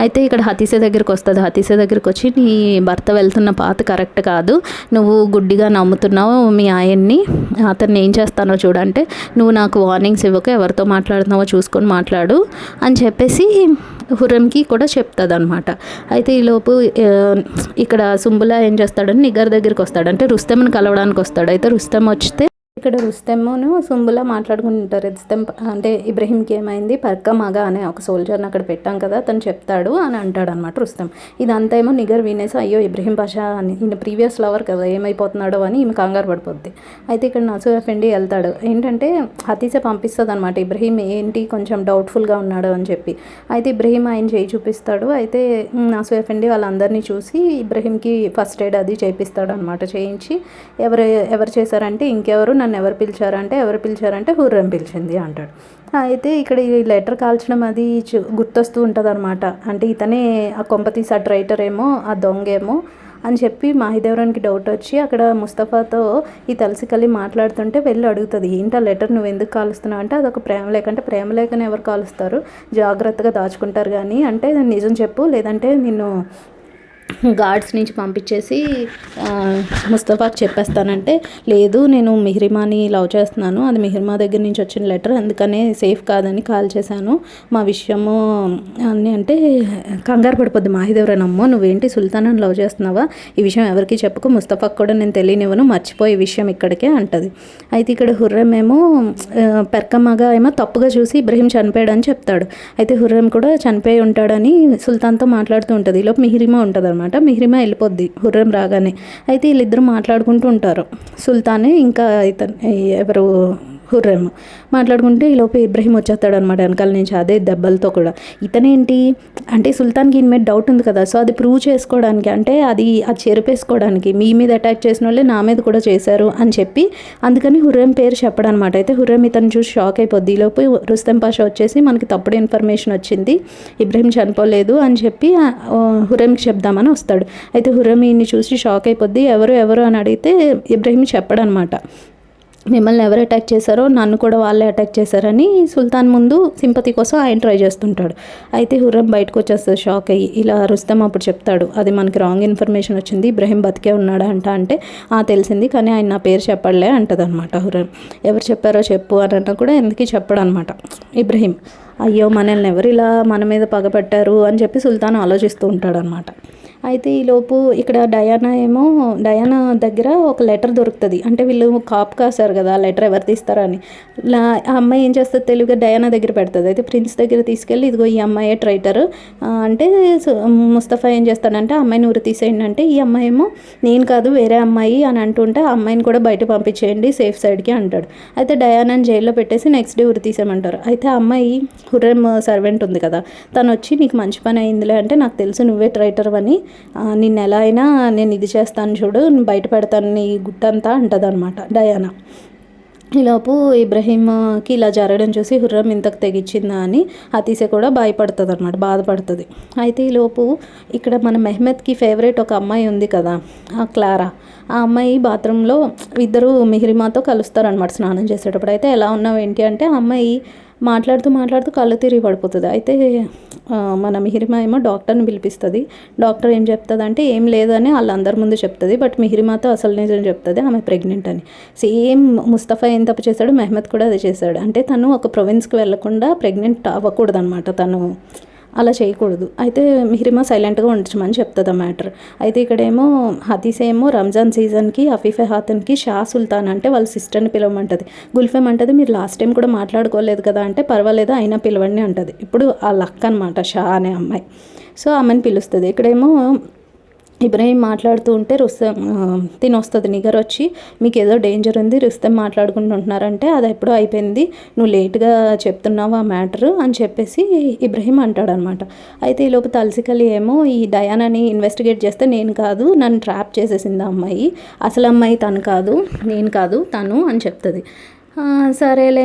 అయితే ఇక్కడ హతీసే దగ్గరికి వస్తుంది. హతీసే దగ్గరికి వచ్చి, నీ భర్త వెళ్తున్న పాత కరెక్ట్ కాదు, నువ్వు గుడ్డిగా నమ్ముతున్నావు మీ ఆయన్ని, అతన్ని ఏం చేస్తానో చూడంటే, నువ్వు నాకు వార్నింగ్స్ ఇవ్వక ఎవరితో మాట్లాడుతున్నావో చూసుకొని మాట్లాడు అని చెప్పేసి హుర్రంకి కూడా చెప్తుంది అనమాట. అయితే ఈలోపు ఇక్కడ సుంబులా ఏం చేస్తాడని నిగర్ దగ్గరికి వస్తాడు, అంటే రుస్తెంని కలవడానికి వస్తాడు. అయితే రుస్తెం వస్తే ఇక్కడ రుస్తెమును సుంబులా మాట్లాడుకుంటుంటారు. రుస్తెం అంటే ఇబ్రహీంకి ఏమైంది, పర్కమగా అనే ఒక సోల్జర్ని అక్కడ పెట్టాం కదా, అతను చెప్తాడు అని అంటాడు అనమాట రుస్తెం. ఇదంతా ఏమో నిగర్ వినేసి, అయ్యో ఇబ్రహీం పాషా అని, ఈయన ప్రీవియస్ లవర్ కదా, ఏమైపోతున్నాడో అని ఈమె కంగారు పడిపోద్ది. అయితే ఇక్కడ నసూర్ ఎఫెండి వెళ్తాడు. ఏంటంటే హతీసే పంపిస్తుంది అనమాట, ఇబ్రహీం ఏంటి కొంచెం డౌట్ఫుల్గా ఉన్నాడు అని చెప్పి. అయితే ఇబ్రహీం ఆయన చేయి చూపిస్తాడు. అయితే నసూర్ ఎఫెండి వాళ్ళందరినీ చూసి ఇబ్రహీంకి ఫస్ట్ ఎయిడ్ అది చేపిస్తాడు అనమాట. చేయించి ఎవరు చేశారంటే, ఇంకెవరు, నన్ను ఎవరు పిలిచారంటే హుర్రం పిలిచింది అంటాడు. అయితే ఇక్కడ ఈ లెటర్ కాల్చడం అది గుర్తొస్తూ ఉంటుంది అనమాట. అంటే ఇతనే ఆ కొంపతీసి ఆ ట్రైటర్ ఏమో, ఆ దొంగేమో అని చెప్పి మాహిదేవరానికి డౌట్ వచ్చి అక్కడ ముస్తఫాతో ఈ తలసికల్లి మాట్లాడుతుంటే వెళ్ళి అడుగుతుంది, ఏంటి ఆ లెటర్ నువ్వు ఎందుకు కాలుస్తున్నావు అంటే, అదొక ప్రేమలేఖ. అంటే ప్రేమలేఖను ఎవరు కాలుస్తారు, జాగ్రత్తగా దాచుకుంటారు కానీ, అంటే నిజం చెప్పు లేదంటే నిన్ను గార్డ్స్ నుంచి పంపించేసి ముస్తఫాకి చెప్పేస్తానంటే, లేదు నేను మిహ్రిమాని లవ్ చేస్తున్నాను, అది మిహ్రిమా దగ్గర నుంచి వచ్చిన లెటర్, అందుకనే సేఫ్ కాదని కాల్ చేశాను, మా విషయము అని అంటే కంగారు పడిపోద్ది మాహిదేవరన్. అమ్మో నువ్వేంటి సుల్తానాన్ని లవ్ చేస్తున్నావా, ఈ విషయం ఎవరికి చెప్పుకో, ముస్తఫాకి కూడా నేను తెలియనివ్వను, మర్చిపోయే విషయం ఇక్కడికే అంటది. అయితే ఇక్కడ హుర్రం ఏమో పెర్కమ్మగా ఏమో తప్పుగా చూసి ఇబ్రహీం చనిపోయాడని చెప్తాడు. అయితే హుర్రం కూడా చనిపోయి ఉంటాడని సుల్తాన్తో మాట్లాడుతూ ఉంటుంది. ఈలోపు మిహ్రిమా ఉంటుంది అనమాట. మిహ్రిమా వెళ్ళిపోద్ది హుర్రం రాగానే. అయితే వీళ్ళిద్దరూ మాట్లాడుకుంటూ ఉంటారు, సుల్తానే ఇంకా ఇతను ఎవరు హుర్రం మాట్లాడుకుంటే ఈలోపు ఇబ్రహీం వచ్చేస్తాడు అనమాట వెనకాల నుంచి, అదే దెబ్బలతో కూడా. ఇతనేంటి అంటే సుల్తాన్కి ఈయన మీద డౌట్ ఉంది కదా, సో అది ప్రూవ్ చేసుకోవడానికి, అంటే అది చెరిపేసుకోవడానికి, మీ మీద అటాక్ చేసిన వాళ్ళే నా మీద కూడా చేశారు అని చెప్పి, అందుకని హుర్రం పేరు చెప్పడం అనమాట. అయితే హుర్రం ఇతను చూసి షాక్ అయిపోద్ది. ఈలోపు రుస్తెం పాషా వచ్చేసి, మనకి తప్పుడు ఇన్ఫర్మేషన్ వచ్చింది, ఇబ్రహీం చనిపోలేదు అని చెప్పి హుర్రంకి చెప్దామని వస్తాడు. అయితే హుర్రం ఈయన్ని చూసి షాక్ అయిపోద్ది. ఎవరు అని అడిగితే ఇబ్రహీం చెప్పడనమాట, మిమ్మల్ని ఎవరు అటాక్ చేశారో నన్ను కూడా వాళ్ళే అటాక్ చేశారని సుల్తాన్ ముందు సింపతి కోసం ఆయన ట్రై చేస్తుంటాడు. అయితే హుర్రం బయటకు వచ్చేస్తుంది షాక్ అయ్యి. ఇలా రుస్తెం అప్పుడు చెప్తాడు, అది మనకి రాంగ్ ఇన్ఫర్మేషన్ వచ్చింది, ఇబ్రహీం బతికే ఉన్నాడా అంటే తెలిసింది, కానీ ఆయన నా పేరు చెప్పడలే అంటది అనమాట. హుర్రం ఎవరు చెప్పారో చెప్పు అని అన్నా కూడా ఎందుకు చెప్పడు అనమాట ఇబ్రహీం. అయ్యో మనల్ని ఎవరు ఇలా మన మీద పగబట్టారు అని చెప్పి సుల్తాన్ ఆలోచిస్తూ ఉంటాడు అనమాట. అయితే ఈలోపు ఇక్కడ డయానా దగ్గర ఒక లెటర్ దొరుకుతుంది. అంటే వీళ్ళు కాపు కాశారు కదా, ఆ లెటర్ ఎవరు తీస్తారని. ఆ అమ్మాయి ఏం చేస్తుంది, తెలివిగా డయానా దగ్గర పెడుతుంది. అయితే ప్రిన్స్ దగ్గర తీసుకెళ్ళి, ఇదిగో ఈ అమ్మాయే ట్రైటర్ అంటే, ముస్తఫా ఏం చేస్తాడంటే ఆ అమ్మాయిని ఊరి తీసేయండి అంటే, ఈ అమ్మాయి ఏమో నేను కాదు వేరే అమ్మాయి అని అంటుంటే, ఆ అమ్మాయిని కూడా బయట పంపించేయండి సేఫ్ సైడ్కి అంటాడు. అయితే డయానాని జైల్లో పెట్టేసి నెక్స్ట్ డే ఊరి తీసేయమంటారు. అయితే ఆ అమ్మాయి హుర్రం సర్వెంట్ ఉంది కదా, తను వచ్చి నీకు మంచి పని అయిందిలే అంటే, నాకు తెలుసు నువ్వే ట్రైటర్ అని, నిన్ను ఎలా అయినా నేను ఇది చేస్తాను చూడు, బయట పెడతాను నీ గుట్టంతా అంటది అనమాట డయానా. ఈలోపు ఇబ్రహీంకి ఇలా జరగడం చూసి హుర్రం ఇంతకు తెగించిందా అని హతీసే కూడా భయపడుతుంది అనమాట, బాధపడుతుంది. అయితే ఈలోపు ఇక్కడ మన మెహ్మెద్కి ఫేవరెట్ ఒక అమ్మాయి ఉంది కదా, ఆ క్లారా, ఆ అమ్మాయి బాత్రూంలో ఇద్దరు మిహ్రిమాతో కలుస్తారనమాట స్నానం చేసేటప్పుడు. అయితే ఎలా ఉన్నావు ఏంటి అంటే, ఆ అమ్మాయి మాట్లాడుతూ కళ్ళు తిరిగి పడిపోతుంది. అయితే మన మిహ్రిమా ఏమో డాక్టర్ని పిలిపిస్తుంది. డాక్టర్ ఏం చెప్తుంది అంటే, ఏం లేదని వాళ్ళందరి ముందు చెప్తుంది, బట్ మిహ్రిమాతో అసలు నిజం చెప్తుంది, ఆమె ప్రెగ్నెంట్ అని. సేమ్ ముస్తఫా ఏం తప్పు చేశాడు, మెహ్మెద్ కూడా అదే చేశాడు. అంటే తను ఒక ప్రొవిన్స్కి వెళ్లకుండా ప్రెగ్నెంట్ అవ్వకూడదు అనమాట, తను అలా చేయకూడదు. అయితే మిహ్రిమా సైలెంట్గా ఉంచమని చెప్తుంది ఆ మ్యాటర్. అయితే ఇక్కడేమో హతీస్ ఏమో రంజాన్ సీజన్కి అఫీఫే హాతన్కి షా సుల్తాన్ అంటే వాళ్ళ సిస్టర్ని పిలవమంటుంది. గుల్ఫేమ్ అంటది, మీరు లాస్ట్ టైం కూడా మాట్లాడుకోలేదు కదా అంటే, పర్వాలేదు అయినా పిలవండి అంటది. ఇప్పుడు ఆ లక్ అనమాట షా అనే అమ్మాయి. సో ఆమెను పిలుస్తుంది. ఇక్కడేమో ఇబ్రహీం మాట్లాడుతూ ఉంటే తిని వస్తుంది, నిగర్ వచ్చి మీకు ఏదో డేంజర్ ఉంది, రుస్తెం మాట్లాడుకుంటుంటున్నారంటే అది ఎప్పుడో అయిపోయింది, నువ్వు లేట్గా చెప్తున్నావు ఆ మ్యాటరు అని చెప్పేసి ఇబ్రహీం అంటాడనమాట. అయితే ఈలోపు తలసికలి ఏమో ఈ డయానాని ఇన్వెస్టిగేట్ చేస్తే, నేను కాదు నన్ను ట్రాప్ చేసేసింది ఆ అమ్మాయి, అసలు అమ్మాయి తను కాదు, నేను కాదు తను అని చెప్తుంది. సరేలే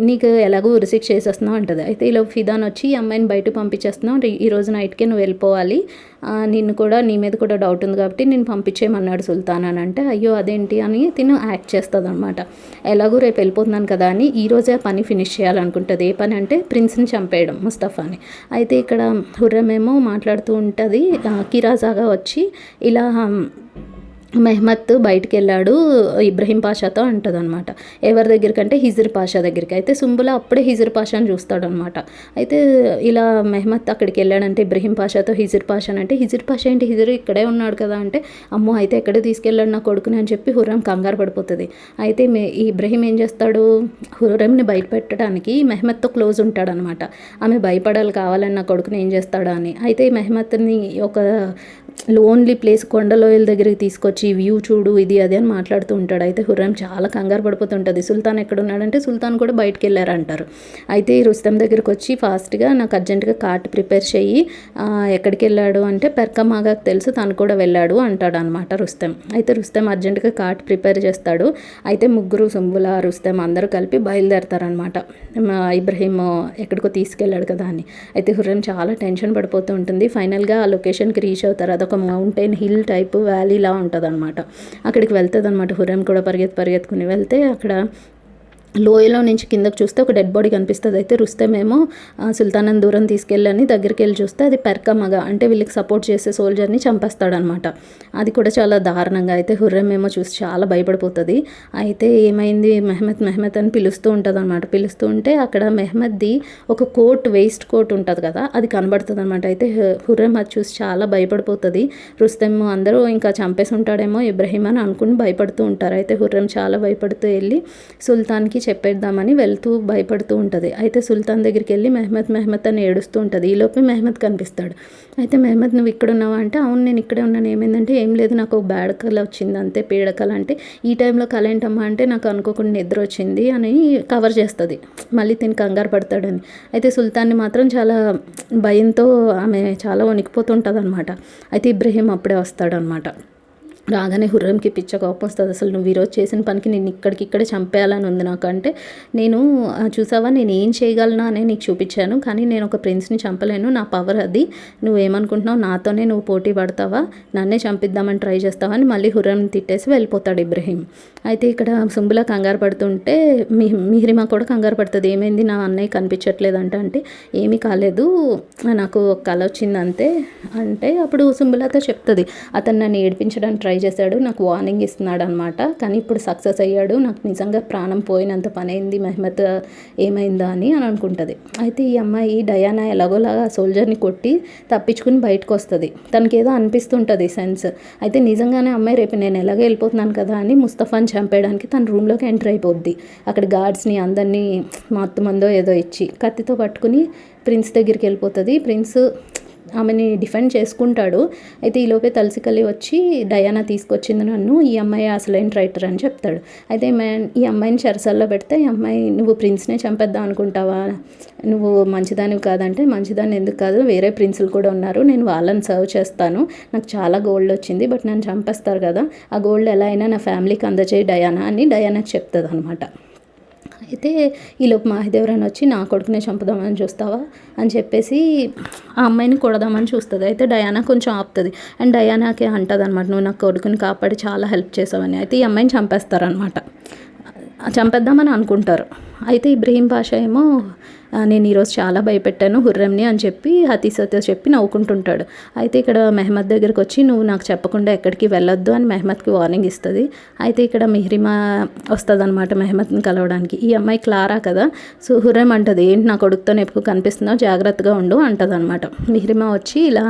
నీకు ఎలాగో ఉరిశిక్ష చేసేస్తున్నావు అంటది. అయితే ఇలా ఫిదాన్ వచ్చి ఈ అమ్మాయిని బయటకు పంపించేస్తున్నావు, ఈరోజు నైట్కే నువ్వు వెళ్ళిపోవాలి, నిన్ను కూడా నీ మీద కూడా డౌట్ ఉంది కాబట్టి నేను పంపించేయమన్నాడు సుల్తాన్ అని అంటే, అయ్యో అదేంటి అని తిను యాక్ట్ చేస్తుంది అనమాట. ఎలాగో రేపు వెళ్ళిపోతున్నాను కదా అని ఈరోజే పని ఫినిష్ చేయాలనుకుంటుంది. ఏ పని అంటే ప్రిన్స్ని చంపేయడం, ముస్తఫాని. అయితే ఇక్కడ హుర్రం ఏమో మాట్లాడుతూ ఉంటుంది, కిరాజాగా వచ్చి ఇలా మెహ్మత్ బయటికి వెళ్ళాడు ఇబ్రహీం పాషాతో అంటదనమాట. ఎవరి దగ్గరికి అంటే హిజర్ పాషా దగ్గరికి. అయితే సుంబుల అప్పుడే హిజర్ పాషాని చూస్తాడనమాట. అయితే ఇలా మెహ్మత్ అక్కడికి వెళ్ళాడంటే ఇబ్రహీం పాషాతో హిజర్ పాషా అంటే, హిజర్ పాషా ఏంటి, హిజర్ ఇక్కడే ఉన్నాడు కదా అంటే, అమ్మో అయితే ఎక్కడే తీసుకెళ్ళాడు నా కొడుకుని అని చెప్పి హుర్రం కంగారు పడిపోతుంది. అయితే ఈ ఇబ్రహీం ఏం చేస్తాడు, హుర్రంని బయట పెట్టడానికి మెహ్మత్తో క్లోజ్ ఉంటాడనమాట. ఆమె భయపడాలి కావాలని నా కొడుకుని ఏం చేస్తాడా అని. అయితే మెహ్మత్ని ఒక లోన్లీ ప్లేస్ కొండలోయల దగ్గరికి తీసుకొచ్చి వ్యూ చూడు ఇది అది అని మాట్లాడుతూ ఉంటాడు. అయితే హుర్రం చాలా కంగారు పడిపోతుంటుంది. సుల్తాన్ ఎక్కడున్నాడంటే సుల్తాన్ కూడా బయటకు వెళ్ళారంటారు. అయితే రుస్తమ్ దగ్గరికి వచ్చి ఫాస్ట్గా నాకు అర్జెంటుగా కార్ట్ ప్రిపేర్ చెయ్యి, ఎక్కడికి వెళ్ళాడు అంటే పెర్కమాగాకు తెలుసు తను కూడా వెళ్ళాడు అంటాడు అనమాట రుస్తమ్. అయితే రుస్తమ్ అర్జెంటుగా కార్ట్ ప్రిపేర్ చేస్తాడు. అయితే ముగ్గురు సుంబుల రుస్తమ్ అందరూ కలిపి బయలుదేరతారనమాట, ఇబ్రహీం ఎక్కడికో తీసుకెళ్ళాడు కదా అని. అయితే హుర్రం చాలా టెన్షన్ పడిపోతూ ఉంటుంది. ఫైనల్గా ఆ లొకేషన్కి రీచ్ అవుతారు. అదొక మౌంటైన్ హిల్ టైపు వ్యాలీలా ఉంటుంది అనమాట. అక్కడికి వెళ్తుంది అనమాట. హుర్రం కూడా పరిగెత్తుకుని వెళ్తే అక్కడ లోయలో నుంచి కిందకు చూస్తే ఒక డెడ్ బాడీ కనిపిస్తుంది. అయితే రుస్తమేమో సుల్తానని దూరం తీసుకెళ్ళని దగ్గరికి వెళ్ళి చూస్తే అది పెర్కమగ అంటే వీళ్ళకి సపోర్ట్ చేసే సోల్జర్ని చంపేస్తాడనమాట. అది కూడా చాలా దారుణంగా. అయితే హుర్రం ఏమో చూసి చాలా భయపడిపోతుంది. అయితే ఏమైంది మెహ్మత్ అని పిలుస్తూ ఉంటుంది అనమాట. పిలుస్తూ ఉంటే అక్కడ మెహ్మద్ది ఒక కోట్, వేస్ట్ కోట్ ఉంటుంది కదా, అది కనబడుతుంది అనమాట. అయితే హుర్రం అది చూసి చాలా భయపడిపోతుంది. రుస్తమ్ అందరూ ఇంకా చంపేసి ఉంటాడేమో ఇబ్రహీం అని అనుకుని భయపడుతూ ఉంటారు. అయితే హుర్రం చాలా భయపడుతూ వెళ్ళి సుల్తాన్కి చెప్పేద్దామని వెళ్తూ భయపడుతూ ఉంటుంది. అయితే సుల్తాన్ దగ్గరికి వెళ్ళి మెహ్మత్ అని ఏడుస్తూ ఉంటుంది. ఈలోపే మెహ్మత్ కనిపిస్తాడు. అయితే మెహ్మత్ నువ్వు ఇక్కడ ఉన్నావా అంటే, అవును నేను ఇక్కడే ఉన్నాను, ఏమైందంటే, ఏం లేదు నాకు ఒక బ్యాడ్ కల వచ్చింది అంతే, పీడకల అంటే, ఈ టైంలో కల ఏంటమ్మా అంటే నాకు అనుకోకుండా నిద్ర వచ్చింది అని కవర్ చేస్తుంది, మళ్ళీ తిని కంగారు పడతాడని. అయితే సుల్తాన్ని మాత్రం చాలా భయంతో ఆమె చాలా వణికిపోతుంటుంది అనమాట. అయితే ఇబ్రహీం అప్పుడే వస్తాడనమాట. రాగానే హుర్రంకి పిచ్చ కోపం వస్తుంది. అసలు నువ్వు ఈరోజు చేసిన పనికి నేను ఇక్కడికిక్కడే చంపేయాలని ఉంది నాకు అంటే, నేను చూసావా నేను ఏం చేయగలనా అని నీకు చూపించాను, కానీ నేను ఒక ప్రిన్స్ని చంపలేను, నా పవర్ అది, నువ్వేమనుకుంటున్నావు నాతోనే నువ్వు పోటీ పడతావా, నన్నే చంపిద్దామని ట్రై చేస్తావా అని మళ్ళీ హుర్రంని తిట్టేసి వెళ్ళిపోతాడు ఇబ్రహీం. అయితే ఇక్కడ సుంబుల కంగారు పడుతుంటే మిహ్రిమా కూడా కంగారు పడుతుంది. ఏమైంది నా అన్నయ్య కనిపించట్లేదంట అంటే, ఏమీ కాలేదు నాకు ఒక కల వచ్చింది అంతే అంటే, అప్పుడు సుంబులతో చెప్తుంది అతను నన్ను ఏడిపించడానికి ట్రై చేశాడు, నాకు వార్నింగ్ ఇస్తున్నాడు అనమాట, కానీ ఇప్పుడు సక్సెస్ అయ్యాడు, నాకు నిజంగా ప్రాణం పోయినంత పని అయింది, మెహ్మత్ ఏమైందా అని అనుకుంటుంది. అయితే ఈ అమ్మాయి డయానా ఎలాగోలాగా సోల్జర్ని కొట్టి తప్పించుకుని బయటకు వస్తుంది. తనకి ఏదో అనిపిస్తుంటుంది సెన్స్. అయితే నిజంగానే అమ్మాయి రేపు నేను ఎలాగో వెళ్ళిపోతున్నాను కదా అని ముస్తఫాని చంపేయడానికి తన రూమ్లోకి ఎంటర్ అయిపోద్ది. అక్కడ గార్డ్స్ని అందరినీ మొత్తమందో ఏదో ఇచ్చి కత్తితో పట్టుకుని ప్రిన్స్ దగ్గరికి వెళ్ళిపోతుంది. ప్రిన్స్ ఆమెని డిఫెండ్ చేసుకుంటాడు. అయితే ఈలోపే తలసికలి వచ్చి డయానా తీసుకొచ్చింది నన్ను, ఈ అమ్మాయి అసలైన రైటర్ అని చెప్తాడు. అయితే ఈ అమ్మాయిని చెరసల్లో పెడితే ఈ అమ్మాయి నువ్వు ప్రిన్స్నే చంపేద్దాం అనుకుంటావా, నువ్వు మంచిదానివి కాదంటే, మంచిదాన్ని ఎందుకు కాదు వేరే ప్రిన్సులు కూడా ఉన్నారు, నేను వాళ్ళని సర్వ్ చేస్తాను, నాకు చాలా గోల్డ్ వచ్చింది, బట్ నన్ను చంపేస్తారు కదా, ఆ గోల్డ్ ఎలా అయినా నా ఫ్యామిలీకి అందజేయి డయానా అని డయానాకి చెప్తుంది అనమాట. అయితే ఈలోపు మాహిదేవరాని వచ్చి నా కొడుకునే చంపుదామని చూస్తావా అని చెప్పేసి ఆ అమ్మాయిని కొడదామని చూస్తుంది. అయితే డయానా కొంచెం ఆపుతుంది. అండ్ డయానాకి అంటుంది అనమాట, నువ్వు నా కొడుకుని కాపాడి చాలా హెల్ప్ చేసావని. అయితే ఈ అమ్మాయిని చంపేస్తారనమాట, చంపేద్దామని అనుకుంటారు. అయితే ఇబ్రహీం పాషా ఏమో నేను ఈరోజు చాలా భయపెట్టాను హుర్రంని అని చెప్పి హతీసతో చెప్పి నవ్వుకుంటుంటాడు. అయితే ఇక్కడ మెహ్మద్ దగ్గరికి వచ్చి నువ్వు నాకు చెప్పకుండా ఎక్కడికి వెళ్ళొద్దు అని మెహ్మద్కి వార్నింగ్ ఇస్తుంది. అయితే ఇక్కడ మిహ్రిమా వస్తుంది అనమాట మెహ్మద్ని కలవడానికి. ఈ అమ్మాయి క్లారా కదా, సో హుర్రం అంటుంది ఏంటి నా కొడుకుతో ఎప్పుడు కనిపిస్తున్నావు, జాగ్రత్తగా ఉండు అంటుంది అనమాట. మిహ్రిమా వచ్చి ఇలా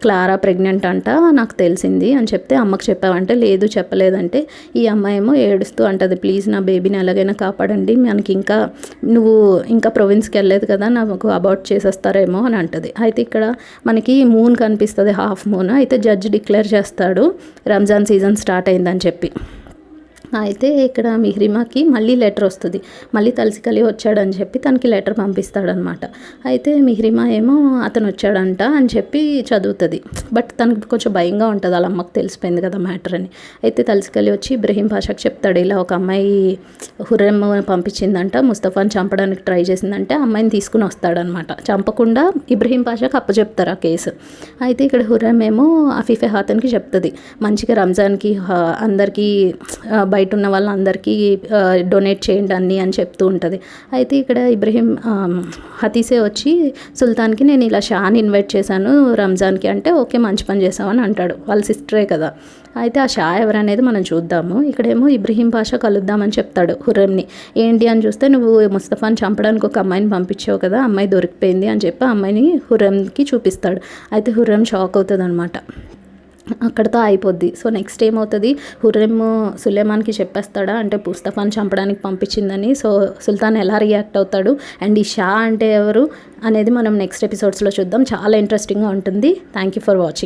క్లారా ప్రెగ్నెంట్ అంట నాకు తెలిసింది అని చెప్తే, అమ్మకు చెప్పావంటే లేదు చెప్పలేదంటే, ఈ అమ్మాయి ఏమో ఏడుస్తూ అంటుంది ప్లీజ్ నా బేబీని ఎలాగైనా కాపాడండి, మనకి నువ్వు ఇంకా ప్రొవిన్స్కి వెళ్ళలేదు కదా, నాకు అబార్ట్ చేసేస్తారేమో అని అంటుంది. అయితే ఇక్కడ మనకి మూన్ కనిపిస్తుంది, హాఫ్ మూన్. అయితే జడ్జ్ డిక్లేర్ చేస్తాడు రంజాన్ సీజన్ స్టార్ట్ అయిందని చెప్పి. అయితే ఇక్కడ మిహ్రిమాకి మళ్ళీ లెటర్ వస్తుంది. మళ్ళీ తలసికలి వచ్చాడని చెప్పి తనకి లెటర్ పంపిస్తాడనమాట. అయితే మిహ్రిమా ఏమో అతను వచ్చాడంట అని చెప్పి చదువుతుంది. బట్ తనకి కొంచెం భయంగా ఉంటుంది, వాళ్ళ అమ్మకు తెలిసిపోయింది కదా మ్యాటర్ అని. అయితే తలసికలి వచ్చి ఇబ్రహీం పాషాకి చెప్తాడు, ఇలా ఒక అమ్మాయి హుర్రెమ్ పంపించిందంట, ముస్తఫాని చంపడానికి ట్రై చేసిందంటే అమ్మాయిని తీసుకుని వస్తాడనమాట. చంపకుండా ఇబ్రహీం పాషాకి అప్పచెప్తారు ఆ కేసు. అయితే ఇక్కడ హుర్రెమ్ ఏమో అఫీఫే హాతన్కి చెప్తుంది, మంచిగా రంజాన్కి అందరికీ బయట ఉన్న వాళ్ళందరికీ డొనేట్ చేయండి అన్నీ అని చెప్తూ ఉంటుంది. అయితే ఇక్కడ ఇబ్రహీం హతీసే వచ్చి సుల్తాన్కి నేను ఇలా షాని ఇన్వైట్ చేశాను రంజాన్కి అంటే, ఓకే మంచి పని చేసామని అంటాడు, వాళ్ళ సిస్టరే కదా. అయితే ఆ షా ఎవరనేది మనం చూద్దాము. ఇక్కడేమో ఇబ్రహీం పాషా కలుద్దామని చెప్తాడు హుర్రెంని. ఏంటి అని చూస్తే, నువ్వు ముస్తఫాని చంపడానికి ఒక అమ్మాయిని పంపించావు కదా, అమ్మాయి దొరికిపోయింది అని చెప్పి అమ్మాయిని హుర్రెంకి చూపిస్తాడు. అయితే హుర్రెం షాక్ అవుతుంది అనమాట. అక్కడితో అయిపోద్ది. సో నెక్స్ట్ ఏమవుతుంది, హుర్రెమ్ సులేమాన్కి చెప్పేస్తాడా అంటే ముస్తఫాని చంపడానికి పంపించిందని. సో సుల్తాన్ ఎలా రియాక్ట్ అవుతాడు అండ్ ఈ షా అంటే ఎవరు అనేది మనం నెక్స్ట్ ఎపిసోడ్స్లో చూద్దాం. చాలా ఇంట్రెస్టింగ్గా ఉంటుంది. Thank you for watching.